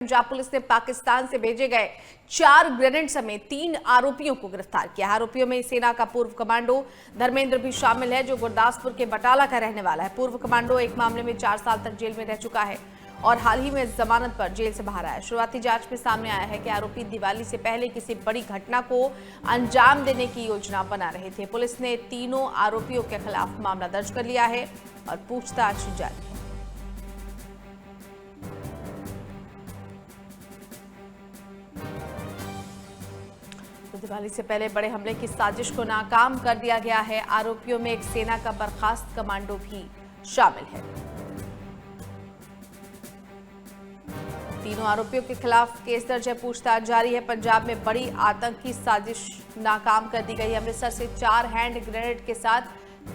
Punjab police ने पाकिस्तान से भेजे गए 4 ग्रेनेड समेत 3 आरोपियों को गिरफ्तार किया। आरोपियों में सेना का पूर्व कमांडो धर्मेंद्र भी शामिल है, जो गुरदासपुर के बटाला का रहने वाला है। पूर्व कमांडो एक मामले में 4 साल तक जेल में रह चुका है और हाल ही में जमानत पर जेल से बाहर आया। शुरुआती जांच में सामने आया है कि आरोपी दिवाली से पहले किसी बड़ी घटना को अंजाम देने की योजना बना रहे थे। पुलिस ने तीनों आरोपियों के खिलाफ मामला दर्ज कर लिया है और पूछताछ जारी है। तो दिवाली से पहले बड़े हमले की साजिश को नाकाम कर दिया गया है। आरोपियों में एक सेना का बर्खास्त कमांडो भी शामिल है। तीनों आरोपियों के खिलाफ केस दर्ज है, पूछताछ जारी है। पंजाब में बड़ी आतंकी साजिश नाकाम कर दी गई। अमृतसर से 4 हैंड ग्रेनेड के साथ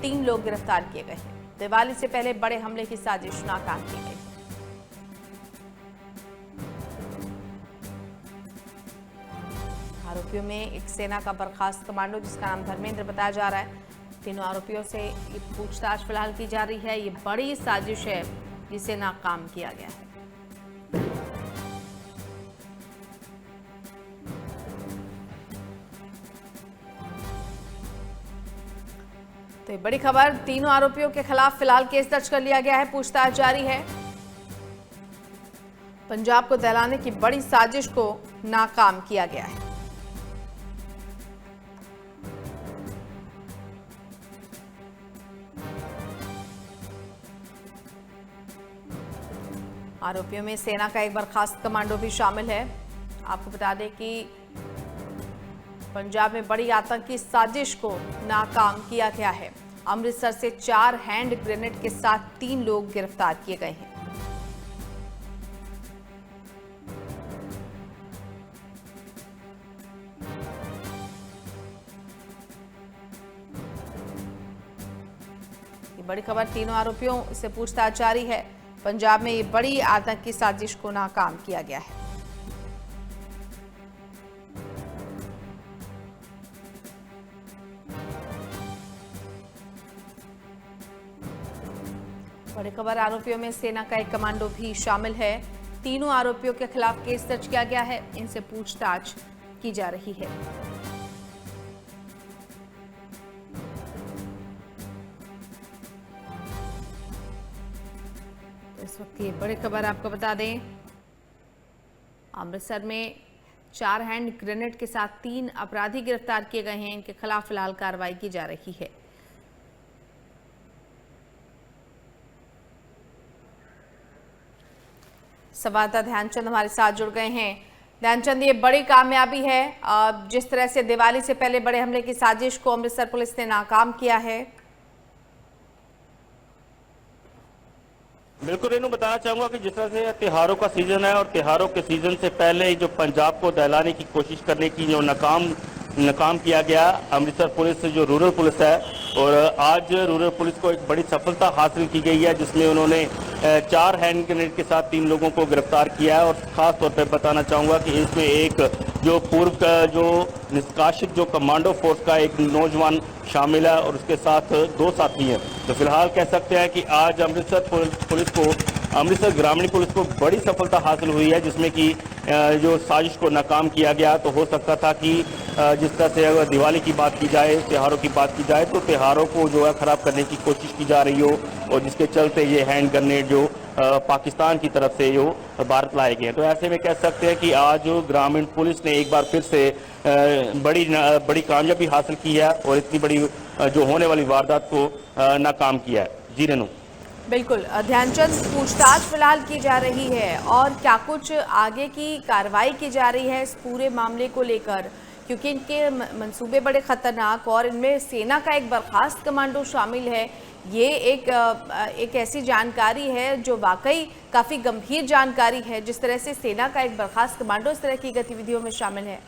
3 लोग गिरफ्तार किए गए हैं। दिवाली से पहले बड़े हमले की साजिश नाकाम की गई। आरोपियों में एक सेना का बर्खास्त कमांडो जिसका नाम धर्मेंद्र बताया जा रहा है। तीनों आरोपियों से ये पूछताछ फिलहाल की जा रही है। ये बड़ी साजिश है जिसे नाकाम किया गया है। तो ये बड़ी खबर, तीनों आरोपियों के खिलाफ फिलहाल केस दर्ज कर लिया गया है, पूछताछ जारी है। पंजाब को दहलाने की बड़ी साजिश को नाकाम किया गया है। आरोपियों में सेना का एक बर्खास्त कमांडो भी शामिल है। आपको बता दें कि पंजाब में बड़ी आतंकी साजिश को नाकाम किया गया है। अमृतसर से 4 हैंड ग्रेनेड के साथ 3 लोग गिरफ्तार किए गए हैं। ये बड़ी खबर, तीनों आरोपियों से पूछताछ जारी है। पंजाब में ये बड़ी आतंकी साजिश को नाकाम किया गया है। बड़ी खबर, आरोपियों में सेना का एक कमांडो भी शामिल है। तीनों आरोपियों के खिलाफ केस दर्ज किया गया है। इनसे पूछताछ की जा रही है। इस वक्त की बड़ी खबर आपको बता दें, अमृतसर में 4 हैंड ग्रेनेड के साथ 3 अपराधी गिरफ्तार किए गए हैं। इनके खिलाफ फिलहाल कार्रवाई की जा रही है। संवाददाता ध्यानचंद हमारे साथ जुड़ गए हैं। ध्यानचंद, ये बड़ी कामयाबी है, जिस तरह से दिवाली से पहले बड़े हमले की साजिश को अमृतसर पुलिस ने नाकाम किया है। बिल्कुल रेनू, बताना चाहूंगा कि जिस तरह से त्योहारों का सीजन है और त्योहारों के सीजन से पहले जो पंजाब को दहलाने की कोशिश करने की जो नाकाम किया गया अमृतसर पुलिस, जो रूरल पुलिस है, और आज रूरल पुलिस को एक बड़ी सफलता हासिल की गई है, जिसमें उन्होंने 4 हैंड ग्रेनेड के साथ 3 लोगों को गिरफ्तार किया है। और खास तौर पर बताना चाहूंगा कि इसमें एक जो पूर्व का जो निष्कासित जो कमांडो फोर्स का एक नौजवान शामिल है और उसके साथ 2 साथी हैं। तो फिलहाल कह सकते हैं कि आज अमृतसर ग्रामीण पुलिस को बड़ी सफलता हासिल हुई है, जिसमें कि जो साजिश को नाकाम किया गया। तो हो सकता था कि जिस तरह से अगर दिवाली की बात की जाए, त्योहारों की बात की जाए, तो त्योहारों को जो है खराब करने की कोशिश की जा रही हो, और जिसके चलते ये हैंड ग्रेनेड जो पाकिस्तान की तरफ से जो भारत लाए गए। तो ऐसे में कह सकते हैं कि आज ग्रामीण पुलिस ने एक बार फिर से बड़ी कामयाबी हासिल की है और इतनी बड़ी जो होने वाली वारदात को नाकाम किया है। जी रेनू। बिल्कुल ध्यानचंद, पूछताछ फिलहाल की जा रही है और क्या कुछ आगे की कार्रवाई की जा रही है इस पूरे मामले को लेकर, क्योंकि इनके मंसूबे बड़े खतरनाक और इनमें सेना का एक बर्खास्त कमांडो शामिल है। ये एक ऐसी जानकारी है जो वाकई काफ़ी गंभीर जानकारी है, जिस तरह से सेना का एक बर्खास्त कमांडो इस तरह की गतिविधियों में शामिल है।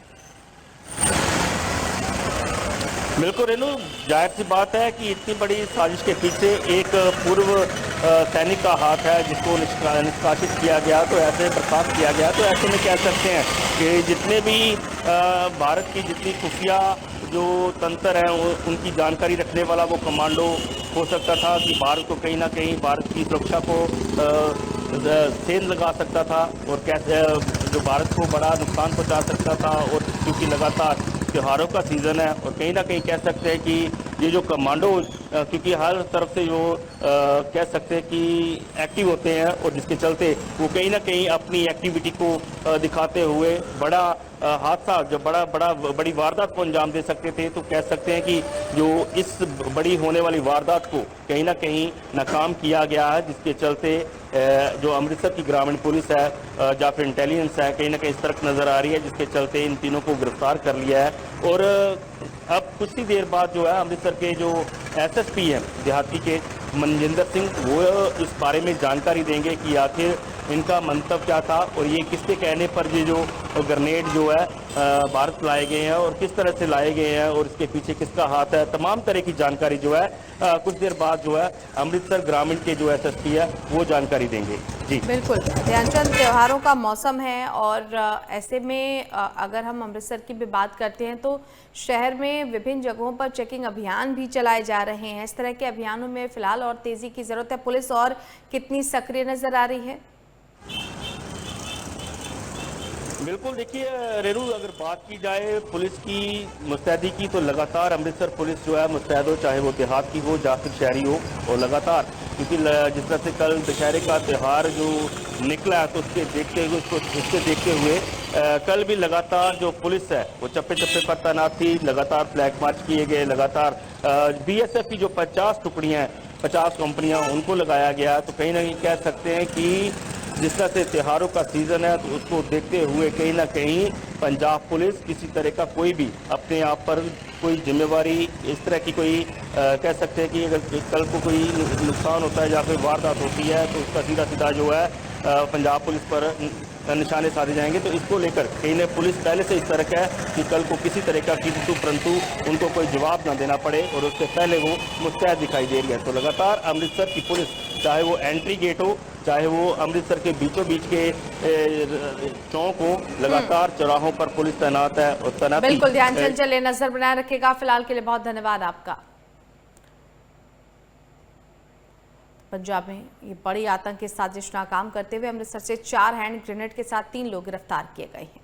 बिल्कुल रेनू, जाहिर सी बात है कि इतनी बड़ी साजिश के पीछे एक पूर्व सैनिक का हाथ है, जिसको निष्कासित किया गया, तो ऐसे बर्खास्त किया गया। तो ऐसे में कह सकते हैं कि जितने भी भारत की जितनी खुफिया जो तंत्र हैं उनकी जानकारी रखने वाला वो कमांडो हो सकता था कि भारत को कहीं ना कहीं भारत की सुरक्षा को सेंध लगा सकता था और कैसे जो भारत को बड़ा नुकसान पहुंचा सकता था। और क्योंकि लगातार त्योहारों का सीज़न है और कहीं ना कहीं कह सकते हैं कि ये जो कमांडो क्योंकि हर तरफ से जो कह सकते हैं कि एक्टिव होते हैं और जिसके चलते वो कहीं ना कहीं अपनी एक्टिविटी को दिखाते हुए बड़ा हादसा जो बड़ी वारदात को अंजाम दे सकते थे। तो कह सकते हैं कि जो इस बड़ी होने वाली वारदात को कहीं ना कहीं नाकाम किया गया है, जिसके चलते जो अमृतसर की ग्रामीण पुलिस है या फिर इंटेलिजेंस है कहीं ना कहीं सतर्क नजर आ रही है, जिसके चलते इन तीनों को गिरफ्तार कर लिया है। और अब कुछ ही देर बाद जो है अमृतसर के जो एसएसपी हैं देहाती के मनजिंदर सिंह, वो इस बारे में जानकारी देंगे कि आखिर इनका मंतव्य क्या था और ये किसके कहने पर ये जो ग्रेनेड जो है भारत लाए गए हैं और किस तरह से लाए गए हैं और इसके पीछे किसका हाथ है, तमाम तरह की जानकारी जो है कुछ देर बाद जो है अमृतसर ग्रामीण के जो एसएसपी है वो जानकारी देंगे। जी बिल्कुल ध्यानचंद, त्योहारों का मौसम है और ऐसे में अगर हम अमृतसर की भी बात करते हैं तो शहर में विभिन्न जगहों पर चेकिंग अभियान भी चलाए जा रहे हैं। इस तरह के अभियानों में फिलहाल और तेजी की जरूरत है। पुलिस और कितनी सक्रिय नजर आ रही है? बिल्कुल, देखिए रेणु, अगर बात की जाए पुलिस की मुस्तैदी की तो लगातार अमृतसर पुलिस जो है मुस्तैद हो, चाहे वो देहात की हो या फिर शहरी हो। और लगातार क्योंकि जिस तरह से कल दशहरे का त्यौहार जो निकला है तो उसके देखते हुए कल भी लगातार जो पुलिस है वो चप्पे चप्पे पर तैनात थी। लगातार फ्लैग मार्च किए गए, लगातार बीएसएफ की जो 50 टुकड़ियां हैं, 50 कंपनियां, उनको लगाया गया। तो कहीं ना कहीं कह सकते हैं कि जिस तरह से त्योहारों का सीज़न है तो उसको देखते हुए कहीं ना कहीं पंजाब पुलिस किसी तरह का कोई भी अपने आप पर कोई जिम्मेवारी इस तरह की कोई कह सकते हैं कि अगर कल को कोई नुकसान होता है या फिर वारदात होती है तो उसका सीधा सीधा जो है पंजाब पुलिस पर निशाने साधे जाएंगे। तो इसको लेकर कहीं ना पुलिस पहले से इस तरह का है कि कल को किसी तरह का किंतु परंतु उनको कोई जवाब ना देना पड़े और उससे पहले वो मुस्तैद दिखाई दे रही है। तो लगातार अमृतसर की पुलिस, चाहे वो एंट्री गेट हो, चाहे वो अमृतसर के बीचों बीच के चौक हो, लगातार चौराहों पर पुलिस तैनात है और तैनाती। बिल्कुल ध्यानचंद, चलिए नजर बनाए रखेगा। फिलहाल के लिए बहुत धन्यवाद आपका। पंजाब में ये बड़ी आतंकी साजिश नाकाम करते हुए अमृतसर से 4 हैंड ग्रेनेड के साथ 3 लोग गिरफ्तार किए गए हैं।